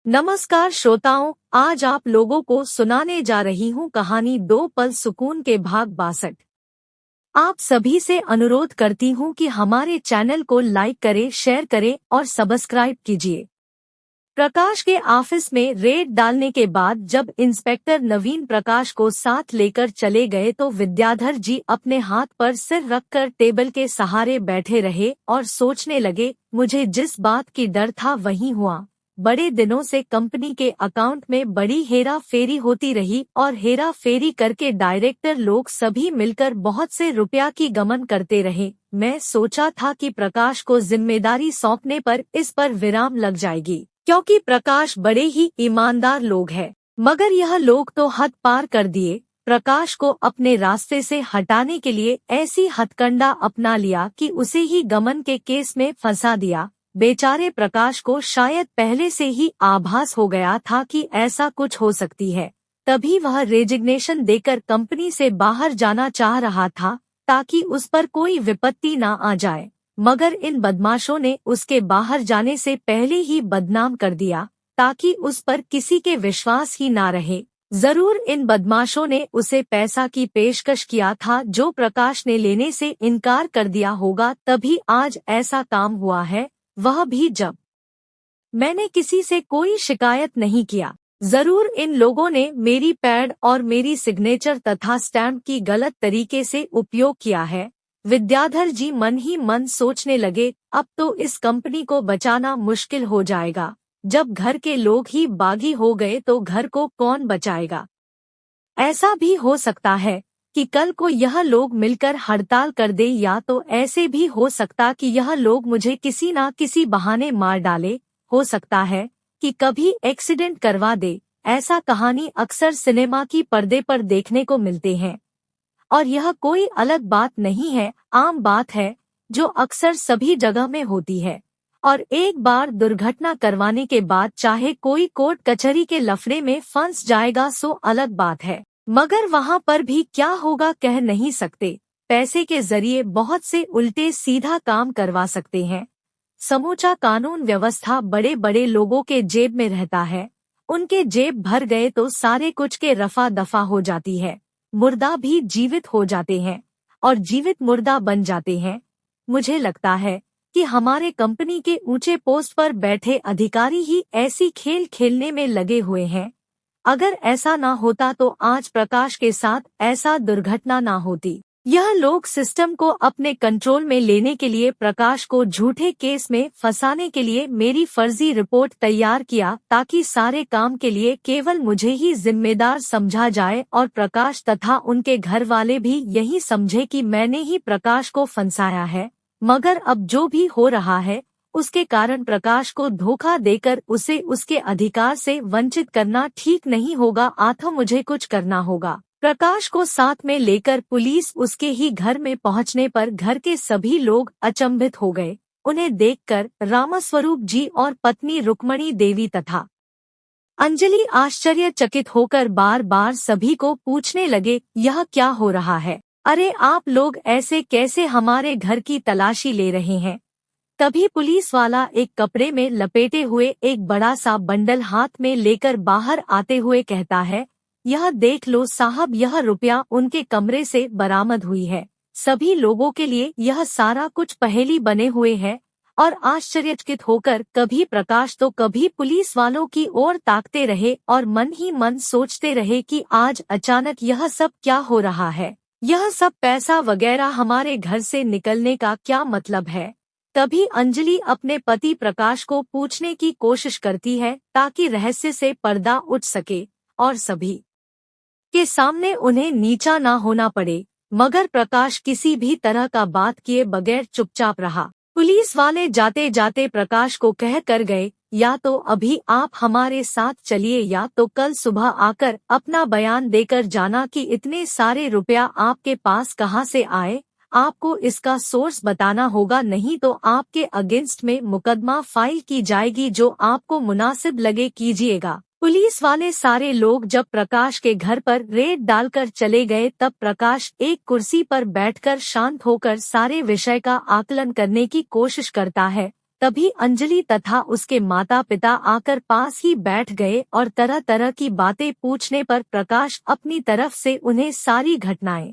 नमस्कार श्रोताओं, आज आप लोगों को सुनाने जा रही हूँ कहानी 2 पल सुकून के भाग 62। आप सभी से अनुरोध करती हूँ कि हमारे चैनल को लाइक करें, शेयर करें और सब्सक्राइब कीजिए। प्रकाश के ऑफिस में रेड डालने के बाद जब इंस्पेक्टर नवीन प्रकाश को साथ लेकर चले गए तो विद्याधर जी अपने हाथ पर सिर रखकर टेबल के सहारे बैठे रहे और सोचने लगे, मुझे जिस बात की डर था वही हुआ। बड़े दिनों से कंपनी के अकाउंट में बड़ी हेरा फेरी होती रही और हेरा फेरी करके डायरेक्टर लोग सभी मिलकर बहुत से रुपया की गमन करते रहे। मैं सोचा था कि प्रकाश को जिम्मेदारी सौंपने पर इस पर विराम लग जाएगी, क्योंकि प्रकाश बड़े ही ईमानदार लोग हैं। मगर यह लोग तो हद पार कर दिए। प्रकाश को अपने रास्ते से हटाने के लिए ऐसी हथकंडा अपना लिया कि उसे ही गमन के केस में फंसा दिया। बेचारे प्रकाश को शायद पहले से ही आभास हो गया था कि ऐसा कुछ हो सकती है, तभी वह रेजिग्नेशन देकर कंपनी से बाहर जाना चाह रहा था ताकि उस पर कोई विपत्ति न आ जाए। मगर इन बदमाशों ने उसके बाहर जाने से पहले ही बदनाम कर दिया ताकि उस पर किसी के विश्वास ही ना रहे। जरूर इन बदमाशों ने उसे पैसा की पेशकश किया था जो प्रकाश ने लेने से इनकार कर दिया होगा, तभी आज ऐसा काम हुआ है, वह भी जब मैंने किसी से कोई शिकायत नहीं किया। जरूर इन लोगों ने मेरी पैड और मेरी सिग्नेचर तथा स्टैम्प की गलत तरीके से उपयोग किया है। विद्याधर जी मन ही मन सोचने लगे, अब तो इस कंपनी को बचाना मुश्किल हो जाएगा। जब घर के लोग ही बागी हो गए तो घर को कौन बचाएगा। ऐसा भी हो सकता है कि कल को यह लोग मिलकर हड़ताल कर दे, या तो ऐसे भी हो सकता कि यह लोग मुझे किसी ना किसी बहाने मार डाले। हो सकता है कि कभी एक्सीडेंट करवा दे। ऐसा कहानी अक्सर सिनेमा की पर्दे पर देखने को मिलते हैं और यह कोई अलग बात नहीं है, आम बात है जो अक्सर सभी जगह में होती है। और एक बार दुर्घटना करवाने के बाद चाहे कोई कोर्ट कचहरी के लफड़े में फंस जाएगा सो अलग बात है, मगर वहाँ पर भी क्या होगा कह नहीं सकते। पैसे के जरिए बहुत से उल्टे सीधा काम करवा सकते हैं। समूचा कानून व्यवस्था बड़े बड़े लोगों के जेब में रहता है। उनके जेब भर गए तो सारे कुछ के रफा दफा हो जाती है। मुर्दा भी जीवित हो जाते हैं और जीवित मुर्दा बन जाते हैं। मुझे लगता है कि हमारे कंपनी के ऊंचे पोस्ट पर बैठे अधिकारी ही ऐसी खेल खेलने में लगे हुए हैं। अगर ऐसा ना होता तो आज प्रकाश के साथ ऐसा दुर्घटना ना होती। यह लोग सिस्टम को अपने कंट्रोल में लेने के लिए प्रकाश को झूठे केस में फंसाने के लिए मेरी फर्जी रिपोर्ट तैयार किया ताकि सारे काम के लिए केवल मुझे ही जिम्मेदार समझा जाए और प्रकाश तथा उनके घर वाले भी यही समझे कि मैंने ही प्रकाश को फंसाया है। मगर अब जो भी हो रहा है उसके कारण प्रकाश को धोखा देकर उसे उसके अधिकार से वंचित करना ठीक नहीं होगा, अतः मुझे कुछ करना होगा। प्रकाश को साथ में लेकर पुलिस उसके ही घर में पहुंचने पर घर के सभी लोग अचंभित हो गए। उन्हें देखकर रामस्वरूप जी और पत्नी रुक्मणी देवी तथा अंजलि आश्चर्यचकित होकर बार बार सभी को पूछने लगे, यह क्या हो रहा है? अरे आप लोग ऐसे कैसे हमारे घर की तलाशी ले रहे हैं? तभी पुलिस वाला एक कपड़े में लपेटे हुए एक बड़ा सा बंडल हाथ में लेकर बाहर आते हुए कहता है, यह देख लो साहब, यह रुपया उनके कमरे से बरामद हुई है। सभी लोगों के लिए यह सारा कुछ पहेली बने हुए है और आश्चर्यचकित होकर कभी प्रकाश तो कभी पुलिस वालों की ओर ताकते रहे और मन ही मन सोचते रहे कि आज अचानक यह सब क्या हो रहा है। यह सब पैसा वगैरह हमारे घर से निकलने का क्या मतलब है? तभी अंजलि अपने पति प्रकाश को पूछने की कोशिश करती है ताकि रहस्य से पर्दा उठ सके और सभी के सामने उन्हें नीचा ना होना पड़े। मगर प्रकाश किसी भी तरह का बात किए बगैर चुपचाप रहा। पुलिस वाले जाते जाते प्रकाश को कह कर गए, या तो अभी आप हमारे साथ चलिए या तो कल सुबह आकर अपना बयान देकर जाना कि इतने सारे रुपया आपके पास कहाँ से आए। आपको इसका सोर्स बताना होगा, नहीं तो आपके अगेंस्ट में मुकदमा फाइल की जाएगी, जो आपको मुनासिब लगे कीजिएगा। पुलिस वाले सारे लोग जब प्रकाश के घर पर रेड डालकर चले गए तब प्रकाश एक कुर्सी पर बैठकर शांत होकर सारे विषय का आकलन करने की कोशिश करता है। तभी अंजलि तथा उसके माता पिता आकर पास ही बैठ गए और तरह तरह की बातें पूछने पर प्रकाश अपनी तरफ से उन्हें सारी घटनाएं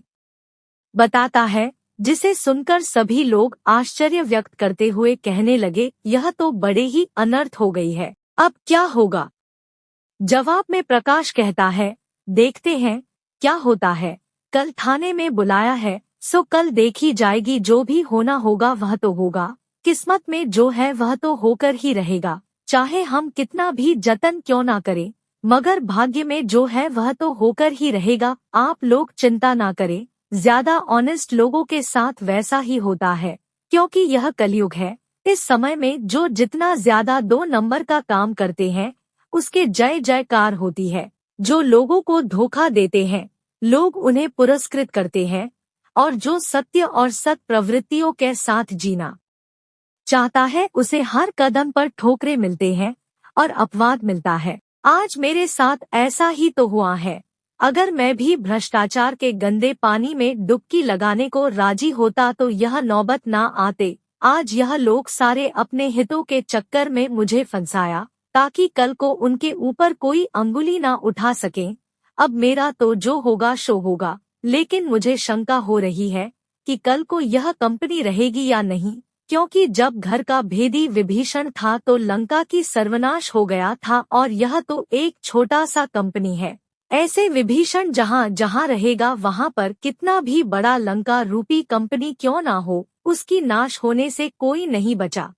बताता है, जिसे सुनकर सभी लोग आश्चर्य व्यक्त करते हुए कहने लगे, यह तो बड़े ही अनर्थ हो गई है, अब क्या होगा। जवाब में प्रकाश कहता है, देखते हैं क्या होता है। कल थाने में बुलाया है, सो कल देखी जाएगी, जो भी होना होगा वह तो होगा। किस्मत में जो है वह तो होकर ही रहेगा, चाहे हम कितना भी जतन क्यों ना करें, मगर भाग्य में जो है वह तो होकर ही रहेगा। आप लोग चिंता ना करें, ज्यादा ऑनेस्ट लोगों के साथ वैसा ही होता है, क्योंकि यह कलयुग है। इस समय में जो जितना ज्यादा 2 नंबर का काम करते हैं उसके जय जयकार होती है। जो लोगों को धोखा देते हैं लोग उन्हें पुरस्कृत करते हैं, और जो सत्य और सत प्रवृत्तियों के साथ जीना चाहता है उसे हर कदम पर ठोकरें मिलते हैं और अपवाद मिलता है। आज मेरे साथ ऐसा ही तो हुआ है। अगर मैं भी भ्रष्टाचार के गंदे पानी में डुबकी लगाने को राजी होता तो यह नौबत ना आते। आज यह लोग सारे अपने हितों के चक्कर में मुझे फंसाया, ताकि कल को उनके ऊपर कोई अंगुली ना उठा सकें। अब मेरा तो जो होगा सो होगा, लेकिन मुझे शंका हो रही है कि कल को यह कंपनी रहेगी या नहीं, क्योंकि जब घर का भेदी विभीषण था तो लंका की सर्वनाश हो गया था, और यह तो एक छोटा सा कंपनी है। ऐसे विभीषण जहाँ जहाँ रहेगा वहाँ पर कितना भी बड़ा लंका रूपी कंपनी क्यों ना हो, उसकी नाश होने से कोई नहीं बचा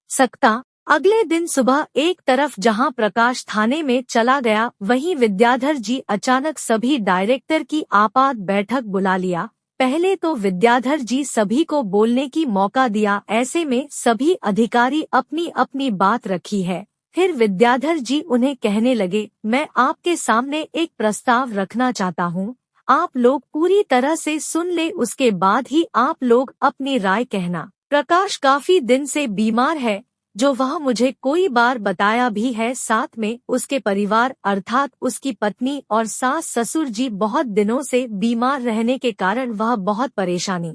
सकता। अगले दिन सुबह एक तरफ जहां प्रकाश थाने में चला गया, वहीं विद्याधर जी अचानक सभी डायरेक्टर की आपात बैठक बुला लिया। पहले तो विद्याधर जी सभी को बोलने की मौका दिया, ऐसे में सभी अधिकारी अपनी अपनी बात रखी है। फिर विद्याधर जी उन्हें कहने लगे, मैं आपके सामने एक प्रस्ताव रखना चाहता हूँ, आप लोग पूरी तरह से सुन ले, उसके बाद ही आप लोग अपनी राय कहना। प्रकाश काफी दिन से बीमार है, जो वह मुझे कोई बार बताया भी है। साथ में उसके परिवार अर्थात उसकी पत्नी और सास ससुर जी बहुत दिनों से बीमार रहने के कारण वह बहुत परेशानी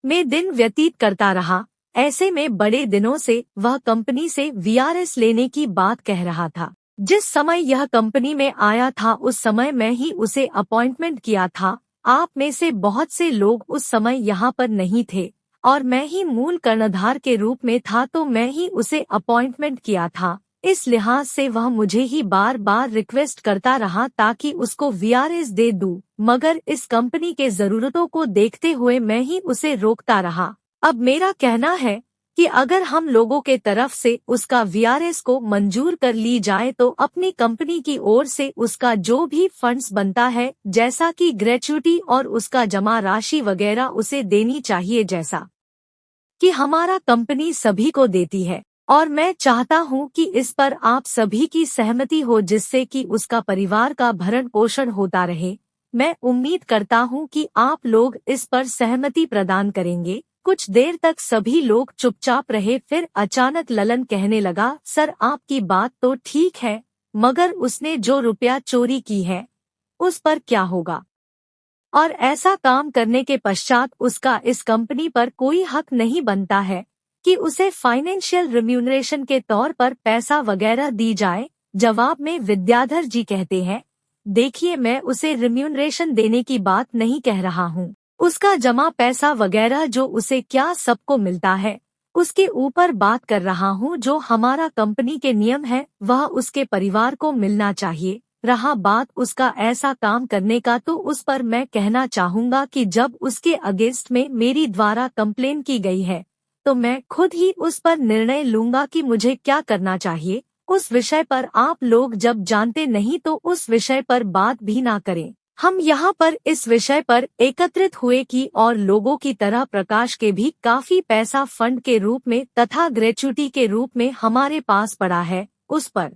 में दिन व्यतीत करता रहा। ऐसे में बड़े दिनों से वह कंपनी से वीआरएस लेने की बात कह रहा था। जिस समय यह कंपनी में आया था उस समय मैं ही उसे अपॉइंटमेंट किया था। आप में से बहुत से लोग उस समय यहाँ पर नहीं थे और मैं ही मूल कर्णधार के रूप में था, तो मैं ही उसे अपॉइंटमेंट किया था। इस लिहाज से वह मुझे ही बार बार रिक्वेस्ट करता रहा ताकि उसको वीआरएस दे दूं, मगर इस कंपनी के जरूरतों को देखते हुए मैं ही उसे रोकता रहा। अब मेरा कहना है कि अगर हम लोगों के तरफ से उसका वीआरएस को मंजूर कर ली जाए तो अपनी कंपनी की ओर से उसका जो भी फंड्स बनता है, जैसा कि ग्रेच्युटी और उसका जमा राशि वगैरह, उसे देनी चाहिए, जैसा कि हमारा कंपनी सभी को देती है। और मैं चाहता हूं कि इस पर आप सभी की सहमति हो, जिससे कि उसका परिवार का भरण पोषण होता रहे। मैं उम्मीद करता हूं कि आप लोग इस पर सहमति प्रदान करेंगे। कुछ देर तक सभी लोग चुपचाप रहे, फिर अचानक ललन कहने लगा, सर आपकी बात तो ठीक है, मगर उसने जो रुपया चोरी की है उस पर क्या होगा? और ऐसा काम करने के पश्चात उसका इस कंपनी पर कोई हक नहीं बनता है कि उसे फाइनेंशियल रिम्यूनरेशन के तौर पर पैसा वगैरह दी जाए। जवाब में विद्याधर जी कहते हैं, देखिए मैं उसे रिम्यूनरेशन देने की बात नहीं कह रहा हूँ, उसका जमा पैसा वगैरह जो उसे क्या सबको मिलता है उसके ऊपर बात कर रहा हूँ। जो हमारा कंपनी के नियम है वह उसके परिवार को मिलना चाहिए। रहा बात उसका ऐसा काम करने का, तो उस पर मैं कहना चाहूँगा कि जब उसके अगेंस्ट में मेरी द्वारा कंप्लेन की गई है तो मैं खुद ही उस पर निर्णय लूंगा कि मुझे क्या करना चाहिए। उस विषय पर आप लोग जब जानते नहीं तो उस विषय पर बात भी ना करें। हम यहाँ पर इस विषय पर एकत्रित हुए कि और लोगों की तरह प्रकाश के भी काफी पैसा फंड के रूप में तथा ग्रेच्युटी के रूप में हमारे पास पड़ा है, उस पर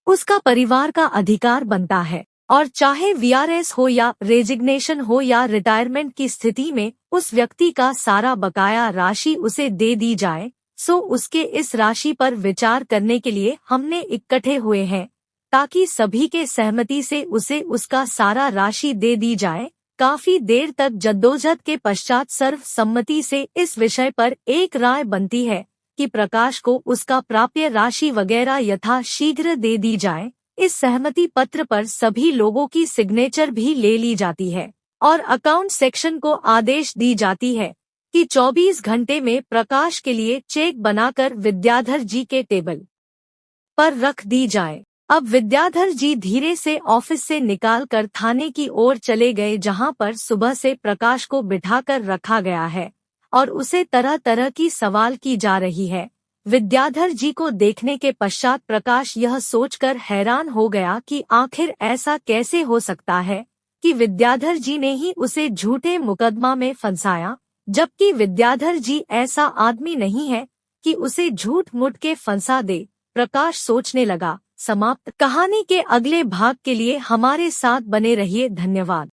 उसका परिवार का अधिकार बनता है। और चाहे वीआरएस हो या रेजिग्नेशन हो या रिटायरमेंट की स्थिति में उस व्यक्ति का सारा बकाया राशि उसे दे दी जाए। सो उसके इस राशि पर विचार करने के लिए हमने इकट्ठे हुए हैं, ताकि सभी के सहमति से उसे उसका सारा राशि दे दी जाए। काफी देर तक जद्दोजहद के पश्चात सर्वसम्मति से इस विषय पर एक राय बनती है कि प्रकाश को उसका प्राप्य राशि वगैरह यथाशीघ्र दे दी जाए। इस सहमति पत्र पर सभी लोगों की सिग्नेचर भी ले ली जाती है और अकाउंट सेक्शन को आदेश दी जाती है कि 24 घंटे में प्रकाश के लिए चेक बनाकर विद्याधर जी के टेबल पर रख दी जाए। अब विद्याधर जी धीरे से ऑफिस से निकालकर थाने की ओर चले गए, जहां पर सुबह से प्रकाश को बिठाकर रखा गया है और उसे तरह तरह की सवाल की जा रही है। विद्याधर जी को देखने के पश्चात प्रकाश यह सोचकर हैरान हो गया कि आखिर ऐसा कैसे हो सकता है कि विद्याधर जी ने ही उसे झूठे मुकदमा में फंसाया, जबकि विद्याधर जी ऐसा आदमी नहीं है कि उसे झूठ मूठ के फंसा दे। प्रकाश सोचने लगा। समाप्त। कहानी के अगले भाग के लिए हमारे साथ बने रहिए। धन्यवाद।